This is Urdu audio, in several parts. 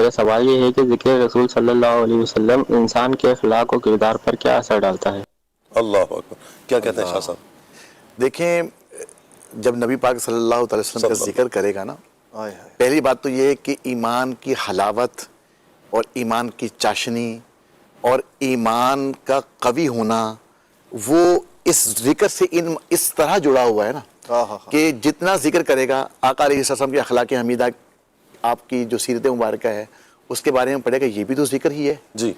میرا سوال یہ ہے کہ ذکر رسول صلی اللہ علیہ وسلم انسان کے اخلاق و کردار پر کیا اثر ڈالتا ہے؟ اللہ اکبر، کیا کہتے ہیں شاہ صاحب؟ دیکھیں، جب نبی پاک صلی اللہ علیہ وسلم کا ذکر کرے گا نا، پہلی بات تو یہ ہے کہ ایمان کی حلاوت اور ایمان کی چاشنی اور ایمان کا قوی ہونا وہ اس ذکر سے اس طرح جڑا ہوا ہے نا کہ جتنا ذکر کرے گا آقا علیہ السلام کی اخلاق حمیدہ، آپ کی جو سیرت مبارکہ ہے اس کے بارے میں پڑھے گا، یہ بھی تو ذکر ہی ہے جی۔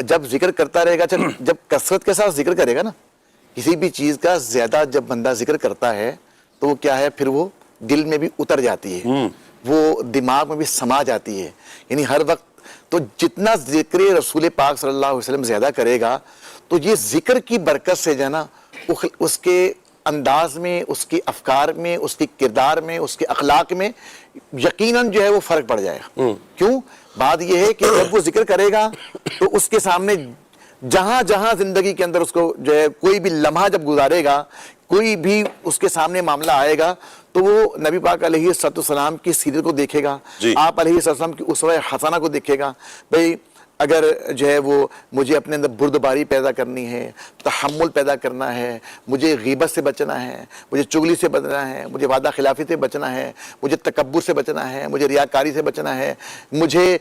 جب ذکر کرتا رہے گا، جب کثرت کے ساتھ ذکر کرے گا نا، کسی بھی چیز کا زیادہ جب بندہ ذکر کرتا ہے تو وہ کیا ہے، پھر وہ دل میں بھی اتر جاتی ہے، وہ دماغ میں بھی سما جاتی ہے، یعنی ہر وقت۔ تو جتنا ذکر رسول پاک صلی اللہ علیہ وسلم زیادہ کرے گا تو یہ ذکر کی برکت سے جو ہے نا اس کے انداز میں، اس کے افکار میں، اس کے کردار میں، اس کے اخلاق میں یقیناً جو ہے وہ فرق پڑ جائے گا۔ کیوں؟ بات یہ ہے کہ جب وہ ذکر کرے گا تو اس کے سامنے جہاں جہاں زندگی کے اندر اس کو جو ہے کوئی بھی لمحہ جب گزارے گا، کوئی بھی اس کے سامنے معاملہ آئے گا تو وہ نبی پاک علیہ السلام کی سیرت کو دیکھے گا، آپ علیہ السلام کی اسوہ حسنہ کو دیکھے گا۔ بھئی اگر جو ہے وہ مجھے اپنے اندر بردباری پیدا کرنی ہے، تحمل پیدا کرنا ہے، مجھے غیبت سے بچنا ہے، مجھے چغلی سے بچنا ہے، مجھے وعدہ خلافی سے بچنا ہے، مجھے تکبر سے بچنا ہے، مجھے ریاکاری سے بچنا ہے، مجھے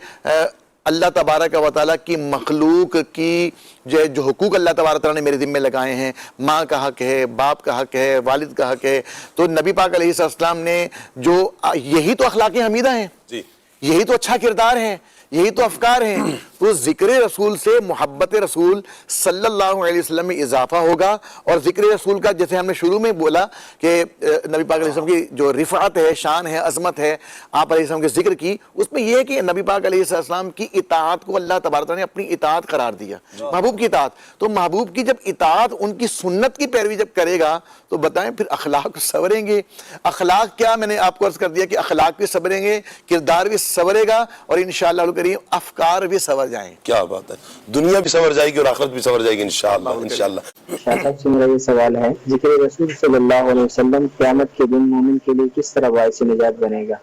اللہ تبارک و تعالیٰ کی مخلوق کی جو حقوق اللہ تبارک و تعالیٰ نے میرے ذمہ لگائے ہیں، ماں کا حق ہے، باپ کا حق ہے، والد کا حق ہے، تو نبی پاک علیہ السلام نے جو یہی تو اخلاق حمیدہ ہیں، یہی تو اچھا کردار ہے، یہی تو افکار ہیں۔ تو ذکر رسول سے محبت رسول صلی اللہ علیہ وسلم میں اضافہ ہوگا، اور ذکر رسول کا جیسے ہم نے شروع میں بولا کہ نبی پاک علیہ السلام کی جو رفعت ہے، شان ہے، عظمت ہے آپ علیہ السلام کے ذکر کی، اس میں یہ ہے کہ نبی پاک علیہ السلام کی اطاعت کو اللہ تبارک نے اپنی اطاعت قرار دیا، محبوب کی اطاعت۔ تو محبوب کی جب اطاعت، ان کی سنت کی پیروی جب کرے گا تو بتائیں پھر اخلاق سنوریں گے۔ اخلاق کیا، میں نے آپ کو عرض کر دیا کہ اخلاق بھی سنوریں گے، کردار بھی سنورے گا، اور انشاءاللہ الکریم افکار بھی سنور جائیں۔ کیا بات ہے، دنیا بھی سنور جائے گی اور آخرت بھی سنور جائے گی انشاءاللہ انشاءاللہ۔ شاہ صاحب سے میرا یہ سوال ہے، ذکر رسول صلی اللہ علیہ وسلم قیامت کے دن مومن کے لیے کس طرح باعث نجات بنے گا؟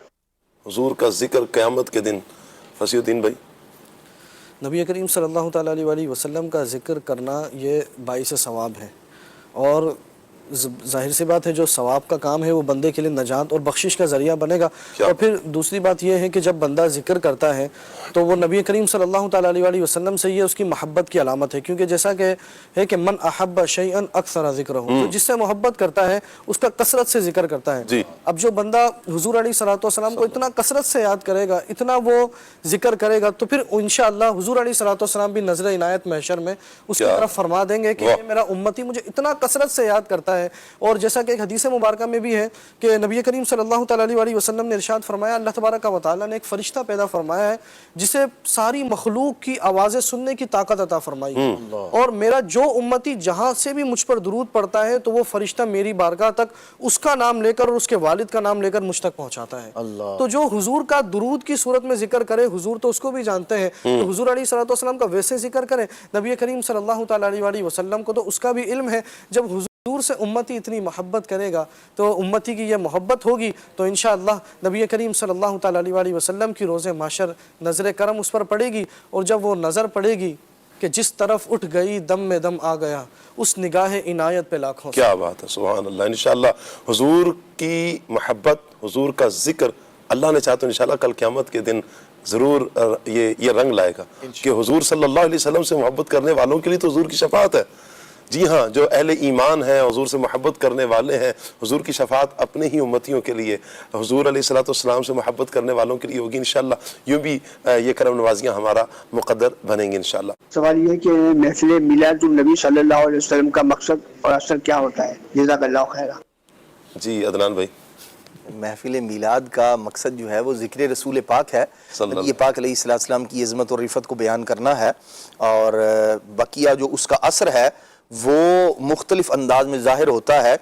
حضور کا ذکر قیامت کے دن، فصیح الدین بھائی۔ نبی کریم صلی اللہ تعالیٰ علیہ وسلم کا ذکر کرنا یہ باعث ثواب ہے، اور ظاہر سی بات ہے جو ثواب کا کام ہے وہ بندے کے لیے نجات اور بخشش کا ذریعہ بنے گا۔ اور پھر دوسری بات یہ ہے کہ جب بندہ ذکر کرتا ہے تو وہ نبی کریم صلی اللہ تعالیٰ علیہ وسلم سے یہ اس کی محبت کی علامت ہے، کیونکہ جیسا کہ ہے کہ من احب شیئا اکثر ذکرہ، تو جس سے محبت کرتا ہے اس کا کثرت سے ذکر کرتا ہے۔ اب جو بندہ حضور علیہ الصلوۃ والسلام کو اتنا کثرت سے یاد کرے گا، اتنا وہ ذکر کرے گا، تو پھر انشاءاللہ حضور علیہ الصلوۃ والسلام بھی نظر عنایت محشر میں اس کی طرف فرما دیں گے کہ یہ میرا امتی مجھے اتنا کثرت سے یاد کرتا ہے۔ اور جیسا کہ ایک حدیث مبارکہ میں بھی ہے کہ نبی کریم صلی اللہ تعالیٰ علیہ وسلم نے ارشاد فرمایا، اللہ تبارک و تعالیٰ نے ایک فرشتہ پیدا فرمایا ہے جسے ساری مخلوق کی آوازیں سننے کی طاقت عطا فرمائی ہے، اور میرا جو امتی جہاں سے بھی مجھ پر درود پڑتا ہے تو وہ فرشتہ میری بارگاہ تک اس کا نام لے کر اور اس کے والد کا نام لے کر مجھ تک پہنچاتا ہے۔ تو جو حضور کا درود کی صورت میں ذکر کرے، حضور تو اس کو بھی جانتے ہیں، تو حضور علیہ الصلوۃ والسلام کا ویسے ذکر کریں، نبی کریم صلی اللہ تعالیٰ علیہ وسلم کو تو اس کا بھی علم ہے۔ جب حضور سے امتی اتنی محبت کرے گا تو امتی کی یہ محبت ہوگی تو انشاءاللہ نبی کریم صلی اللہ تعالیٰ علیہ وسلم کی روز محشر نظر کرم اس پر پڑے گی، اور جب وہ نظر پڑے گی کہ جس طرف اٹھ گئی دم میں دم آ گیا، اس نگاہ عنایت پہ لاکھوں۔ کیا بات ہے، سبحان اللہ۔ انشاءاللہ حضور کی محبت، حضور کا ذکر اللہ نے چاہا تو انشاءاللہ کل قیامت کے دن ضرور یہ رنگ لائے گا کہ حضور صلی اللہ علیہ وسلم سے محبت کرنے والوں کے لیے تو حضور کی شفاعت ہے۔ جی ہاں، جو اہل ایمان ہیں، حضور سے محبت کرنے والے ہیں، حضور کی شفاعت اپنے ہی امتیوں کے لیے، حضور علیہ الصلوۃ والسلام سے محبت کرنے والوں کے لیے ہوگی انشاءاللہ۔ یوں بھی یہ کرم نوازیاں ہمارا مقدر بنیں گے انشاءاللہ۔ سوال یہ ہے کہ محفل میلاد النبی صلی اللہ علیہ وسلم کا مقصد اور اثر کیا ہوتا ہے؟ جزاک اللہ خیرہ۔ جی عدنان بھائی۔ محفل میلاد کا مقصد جو ہے وہ ذکر رسول پاک ہے، نبی پاک علیہ السلام کی عظمت اور رفعت کو بیان کرنا ہے، اور بقیہ جو اس کا اثر ہے وہ مختلف انداز میں ظاہر ہوتا ہے۔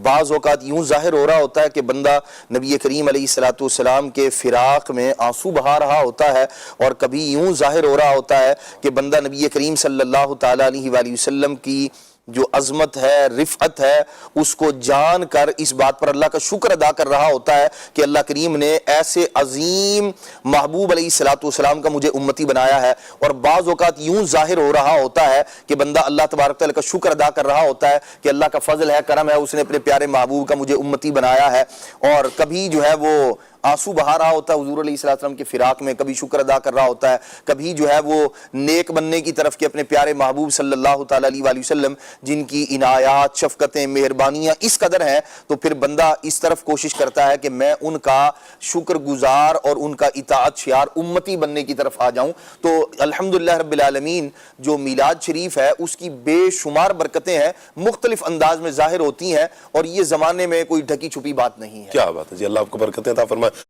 بعض اوقات یوں ظاہر ہو رہا ہوتا ہے کہ بندہ نبی کریم علیہ السلام کے فراق میں آنسو بہا رہا ہوتا ہے، اور کبھی یوں ظاہر ہو رہا ہوتا ہے کہ بندہ نبی کریم صلی اللہ تعالیٰ علیہ وآلہ وسلم کی جو عظمت ہے، رفعت ہے، اس کو جان کر اس بات پر اللہ کا شکر ادا کر رہا ہوتا ہے کہ اللہ کریم نے ایسے عظیم محبوب علیہ الصلوۃ والسلام کا مجھے امتی بنایا ہے۔ اور بعض اوقات یوں ظاہر ہو رہا ہوتا ہے کہ بندہ اللہ تبارک تعالیٰ کا شکر ادا کر رہا ہوتا ہے کہ اللہ کا فضل ہے، کرم ہے، اس نے اپنے پیارے محبوب کا مجھے امتی بنایا ہے، اور کبھی جو ہے وہ آنسو بہا رہا ہوتا ہے حضور علیہ السلام کے فراق میں، کبھی شکر ادا کر رہا ہوتا ہے، کبھی جو ہے وہ نیک بننے کی طرف کہ اپنے پیارے محبوب صلی اللہ تعالیٰ علیہ وآلہ وسلم جن کی عنایات، شفقتیں، مہربانیاں اس قدر ہیں، تو پھر بندہ اس طرف کوشش کرتا ہے کہ میں ان کا شکر گزار اور ان کا اطاعت شیار امتی بننے کی طرف آ جاؤں۔ تو الحمدللہ رب العالمین جو میلاد شریف ہے اس کی بے شمار برکتیں ہیں، مختلف انداز میں ظاہر ہوتی ہیں، اور یہ زمانے میں کوئی ڈھکی چھپی بات نہیں ہے۔ کیا بات ہے جی، اللہ آپ کو برکتیں عطا فرمائے۔